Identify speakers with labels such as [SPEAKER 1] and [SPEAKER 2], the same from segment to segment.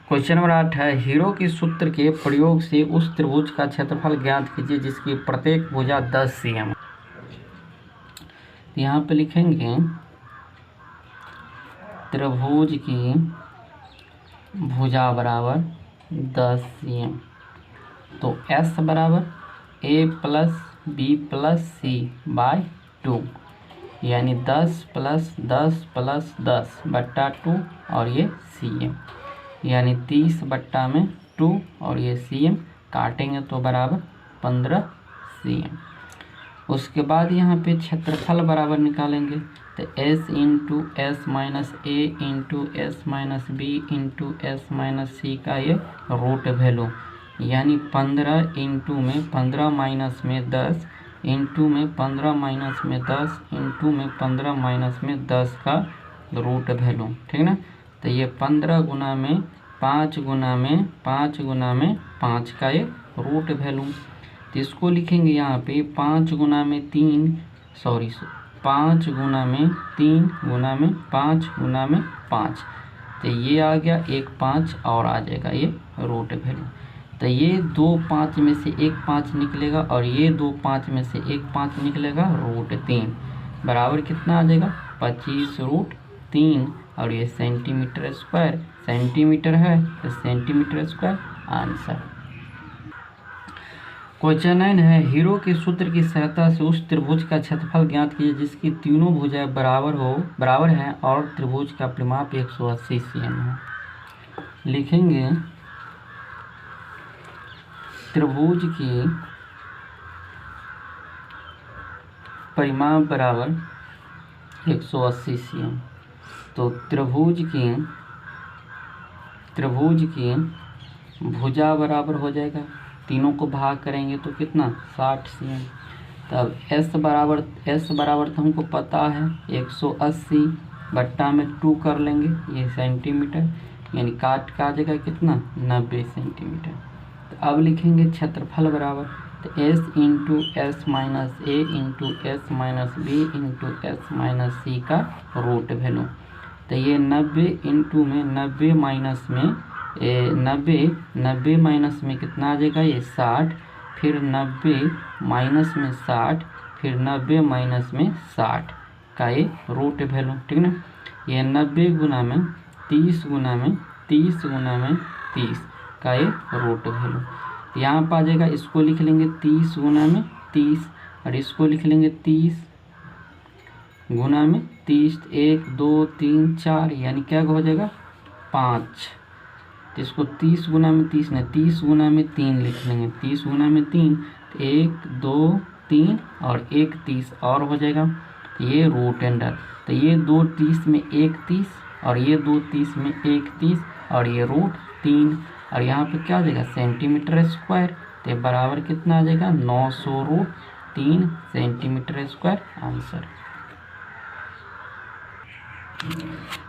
[SPEAKER 1] Question number 8 है, hero के सूत्र के प्रयोग से उस त्रिभुज का क्षेत्रफल ज्ञात कीजिए जिसकी प्रत्येक भुजा 10 cm। यहाँ पे लिखेंगे त्रिभुज की भुजा बराबर 10 cm, तो S बराबर A plus B plus C by 2, यानी 10 प्लस 10 प्लस 10 बट्टा 2 और ये cm, यानी 30 बट्टा में 2 और ये cm काटेंगे तो बराबर 15 cm। उसके बाद यहाँ पे क्षेत्रफल बराबर निकालेंगे तो S into S minus A into S minus B into S minus C का ये रूट वैल्यू, यानी 15 इंटू में 15 माइनस में 10 इंटू में 15 माइनस में 10 इंटू में 15 माइनस में 10 का रूट वैल्यू, ठीक ना। तो ये 15 गुना में 5 गुना में 5 गुना में 5 का ये रूट वैल्यू। तो इसको लिखेंगे यहाँ पे 5 गुना में 3 5 गुना में 3 गुना में 5 गुना में 5, तो ये आ गया 1 5 और आ जाएगा ये रूट वैल्यू। तो ये 2 5 में से 1 5 निकलेगा और ये 2 5 में से 1 5 निकलेगा, रूट 3 बराबर कितना आ जाएगा 25 रूट 3, और ये सेंटीमीटर स्क्वायर, सेंटीमीटर है तो सेंटीमीटर स्क्वायर आंसर। क्वेश्चन 9 है, हीरो के सूत्र की सहायता से उस त्रिभुज का क्षेत्रफल ज्ञात कीजिए जिसकी तीनों भुजाएं बराबर हैं और त्रिभुज का परिमाप 180 cm है। लिखेंगे त्रिभुज की परिमाप बराबर 180 cm, तो त्रिभुज की भुजा बराबर हो जाएगा, तीनों को भाग करेंगे तो कितना 60 cm। तब S बराबर तो हमको पता है 180 बट्टा में 2 कर लेंगे, ये सेंटीमीटर, यानी काट का आ जाएगा कितना 90 सेंटीमीटर। तो अब लिखेंगे क्षेत्रफल बराबर, तो S into S minus A into S minus B into S minus C का रूट वैल्यू। तो ये 90 इंटू में 90 माइनस में 90 माइनस में कितना आ जाएगा ये 60, फिर 90 माइनस में 60, फिर 90 माइनस में 60 का ये रूट वैल्यू, ठीक ना। ये 90 गुना में 30 गुना में 30 गुना में 30 का ये रूट वैल्यू। यहाँ पर आ जाएगा, इसको लिख लेंगे 30 गुना में 30 और इसको लिख लेंगे 30 गुना में 30, 1 2 3 4, यानी क्या हो जाएगा 5। तो इसको 30 गुना में 30 नहीं 30 गुना में 3 लिख लेंगे, 30 गुना में 3 तो 1 2 3 और 1 30 और हो जाएगा, तो ये रूट अंडर, तो ये 2 30 में 1 30 और ये 2 30 में 1 30 और ये रूट 3, और यहाँ पे क्या आ जाएगा सेंटीमीटर स्क्वायर, तो बराबर कितना आ जाएगा 900 रूट 3 सेंटीमीटर स्क्वायर आंसर।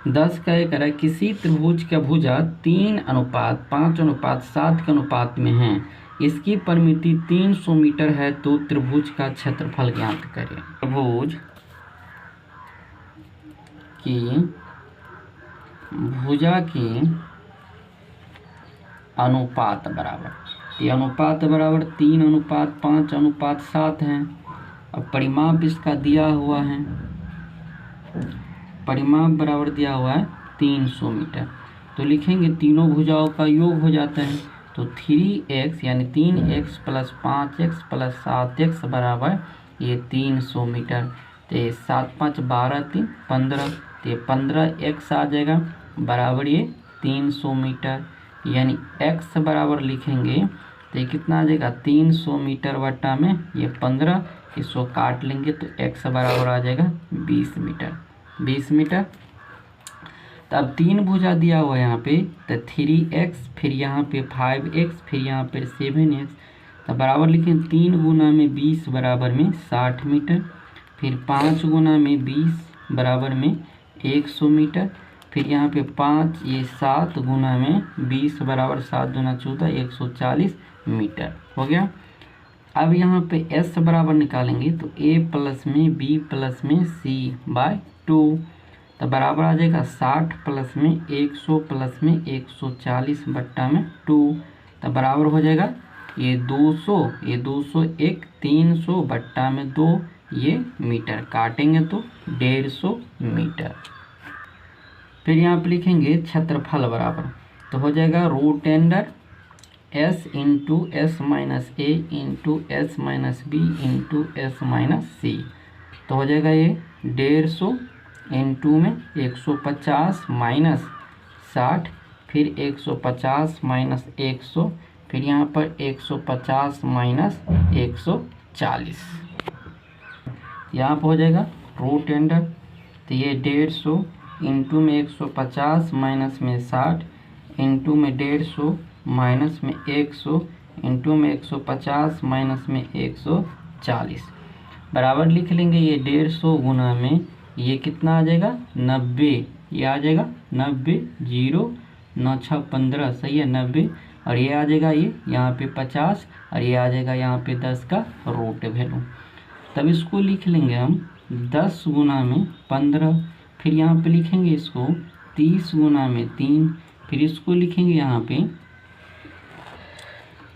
[SPEAKER 1] 10 का एक है, किसी त्रिभुज का भुजा 3:5:7 के अनुपात में है, इसकी परिमिति 300 मीटर है, तो त्रिभुज का क्षेत्रफल ज्ञात करें। त्रिभुज की भुजा की अनुपात बराबर, ये अनुपात बराबर 3:5:7 है। अब परिमाप इसका दिया हुआ है, परिमाप बराबर दिया हुआ है 300 मीटर, तो लिखेंगे तीनों भुजाओं का योग हो जाता है, तो 3x यानी 3x plus 5x plus 7x बराबर ये 300 मीटर, तो ये 7 5 12 3 15, तो ये 15x आ जाएगा बराबर ये 300 मीटर, यानी x बराबर लिखेंगे तो ये कितना आ जाएगा 300 मीटर बट्टा में ये 15, इसको काट लेंगे तो x बराबर आ जाएगा 20 मीटर। तो अब 3 भुजा दिया हुआ है यहाँ पे, तो 3x फिर यहाँ पे 5x फिर यहाँ पे 7x, तो बराबर लिखें 3 गुना में 20 बराबर में 60 मीटर, फिर 5 गुना में 20 बराबर में 100 मीटर, फिर यहाँ पे 5 ये 7 गुना में 20 बराबर 7 दूना 14 140 मीटर हो गया। अब यहाँ पे S बराबर निकालेंगे तो A प्लस में B प्लस में C बाय 2, तो बराबर आ जाएगा 60 प्लस में 100 प्लस में 140 बट्टा में 2। तो बराबर हो जाएगा ये 200, ये 201 300 बट्टा में 2, ये मीटर काटेंगे तो 150 मीटर। फिर यहाँ पे लिखेंगे क्षेत्रफल बराबर, तो हो जाएगा root under s into S minus A into S minus B into S minus C. तो हो जाएगा ये 150 इंटू में 150 माइनस 60, फिर 150 माइनस 100, फिर यहाँ पर 150 माइनस 140, यहाँ पर हो जाएगा रूट अंडर। तो ये 150 इंटू में 150 माइनस में 60 इंटू में 150 माइनस में 100 इंटू में 150 माइनस में 140 बराबर लिख लेंगे ये 150 गुना में ये कितना आ जाएगा 90, ये आ जाएगा 90, 0 9 6 15, सही है 90, और ये आ जाएगा ये यहाँ पे 50, और ये आ जाएगा यहाँ पे 10 का रूट वैल्यू। तब इसको लिख लेंगे हम 10 गुना में 15, फिर यहाँ पे लिखेंगे इसको 30 गुना में 3, फिर इसको लिखेंगे यहाँ पे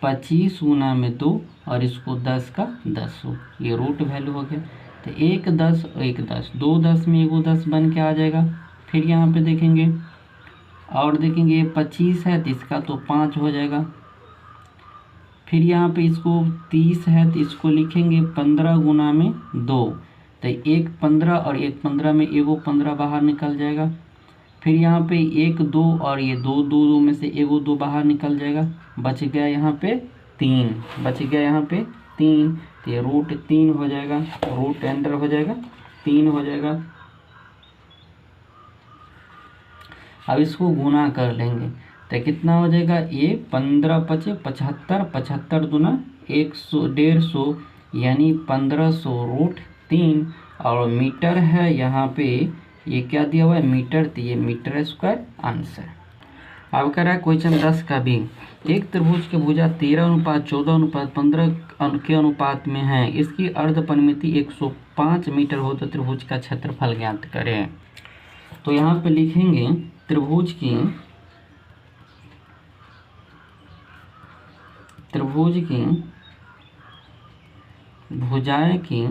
[SPEAKER 1] 25 गुना में 2, और इसको 10 का 10 हो, ये रूट वैल्यू हो गया। तो 1 10 1 10, 2 10 में एगो 10 बन के आ जाएगा। फिर यहाँ पे देखेंगे और देखेंगे ये 25 है तो इसका तो 5 हो जाएगा। फिर यहाँ पे इसको 30 है तो इसको लिखेंगे 15 गुना में 2, तो 1 15 और 1 15 में एगो 15 बाहर निकल जाएगा। फिर यहाँ पे 1 2 और ये 2 2 2 में से एगो 2 बाहर निकल जाएगा, बच गया यहाँ पे 3, बच गया यहाँ पे 3, तो ये रूट 3 हो जाएगा, रूट अंडर हो जाएगा 3 हो जाएगा। अब इसको गुना कर लेंगे तो कितना हो जाएगा, ये 15 पचे 75, 75 दूना 100 150 यानी 1500 रूट 3, और मीटर है यहाँ पे ये क्या दिया हुआ है मीटर, तो ये मीटर स्क्वायर आंसर। अब कह रहा है क्वेश्चन 10 का भी, एक त्रिभुज के भुजा 13:14:15 के अनुपात में है, इसकी अर्ध परिमिति 105 मीटर हो तो त्रिभुज का क्षेत्रफल ज्ञात करें। तो यहाँ पे लिखेंगे त्रिभुज की भुजाएं की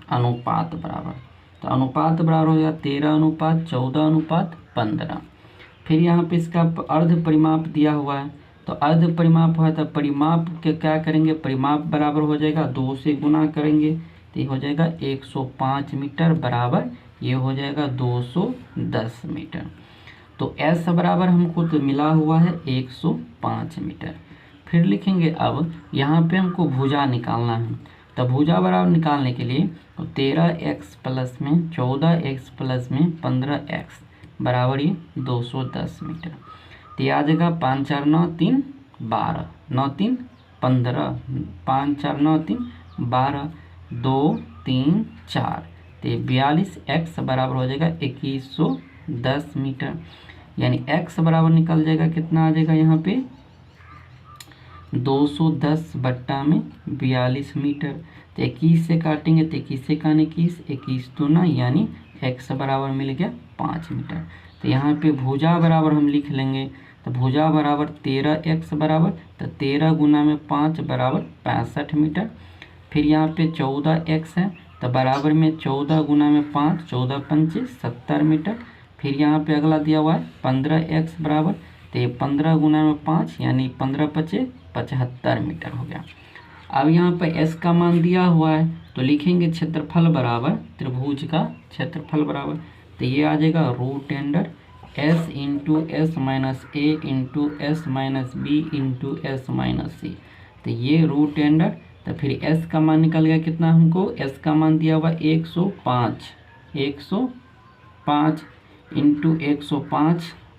[SPEAKER 1] अनुपात बराबर, तो अनुपात बराबर हो जाएगा 13:14:15। फिर यहाँ पे इसका अर्ध परिमाप दिया हुआ है, तो अर्ध परिमाप है तो परिमाप के क्या करेंगे, परिमाप बराबर हो जाएगा 2 से गुना करेंगे तो ये हो जाएगा 105 मीटर बराबर ये हो जाएगा 210 मीटर। तो S बराबर हमको तो मिला हुआ है 105 मीटर। फिर लिखेंगे अब यहाँ पे हमको भुजा निकालना है, तो भुजा बराबर निकालने के लिए तो 13x प्लस में 14x प्लस में 15x बराबर ये 210 मीटर। तो ये आ जाएगा 5 4 9 3 12, 9 3 15, 5 4 9 3 12, 2 3 4, तो 42x बराबर हो जाएगा 2110 मीटर। यानी x बराबर निकल जाएगा कितना आ जाएगा यहाँ पे 210 बट्टा में 42 मीटर। तो 21 से काटेंगे तो 21 से काने 21 तो ना, यानी x बराबर मिल गया 5 मीटर। तो यहाँ पे भुजा बराबर हम लिख लेंगे, तो भुजा बराबर 13x बराबर, तो 13 गुना में 5 बराबर 65 मीटर। फिर यहाँ पे 14x है तो बराबर में 14 गुना में 5 14 25 70 मीटर। फिर यहाँ पे अगला दिया हुआ है 15x बराबर, तो ये 15 गुना में 5 यानी 15 25 75 मीटर हो गया। अब यहाँ पे s का मान दिया हुआ है तो लिखेंगे क्षेत्रफल बराबर, त्रिभुज का क्षेत्रफल बराबर, तो ये आ जाएगा root under s into S minus A into S minus B into S minus C. तो ये रूट अंडर, तो फिर s का मान निकल गया कितना, हमको s का मान दिया हुआ 105 इंटू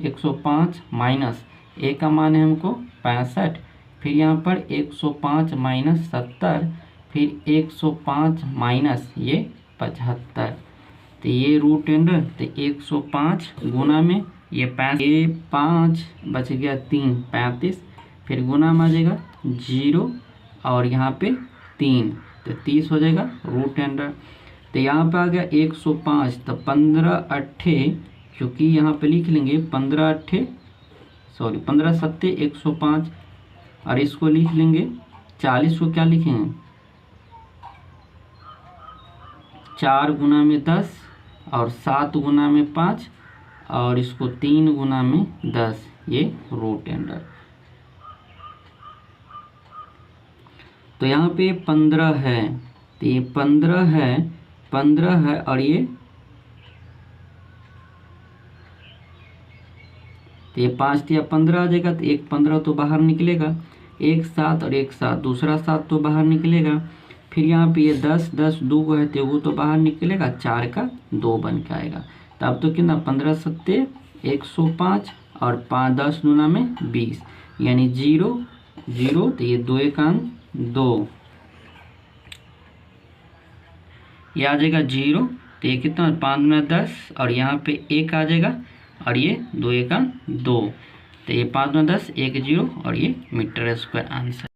[SPEAKER 1] 105 माइनस a का मान है हमको 65, फिर यहाँ पर 105 माइनस 70, फिर 105 माइनस ये 75, तो ये रूट अंडर, तो 105 गुना में ये 5 बच गया 3 35, फिर गुना में आ जाएगा 0 और यहाँ पे 3, तो 30 हो जाएगा रूट अंडर। तो यहाँ पे आ गया 105। तो 15 अट्ठे, क्योंकि यहाँ पे लिख लेंगे 15 अट्ठे, सॉरी 15 सत्ते 105, और इसको लिख लेंगे 40 को क्या लिखेंगे 4 गुना में 10 और 7 गुना में 5 और इसको 3 गुना में 10, ये रूट अंडर। तो यहाँ पे 15 है, तो ये 15 है और ये तो ये 5 या 15 आ जाएगा। तो एक 15 तो बाहर निकलेगा, एक 7 और एक 7, दूसरा 7 तो बाहर निकलेगा। फिर यहाँ पे ये 10 10 2 को है तो वो तो बाहर निकलेगा, 4 का 2 बन के आएगा। तो अब तो कितना 15 सत्ते 105 और 5 10 दूना में 20, यानी 0 0। तो ये 2 1 2, ये आ जाएगा 0। तो ये कितना 5 गुना 10 और यहाँ पे 1 आ जाएगा और ये 2 1 2। तो ये 5 गुना 10 1 0 और ये मीटर स्क्वायर आंसर।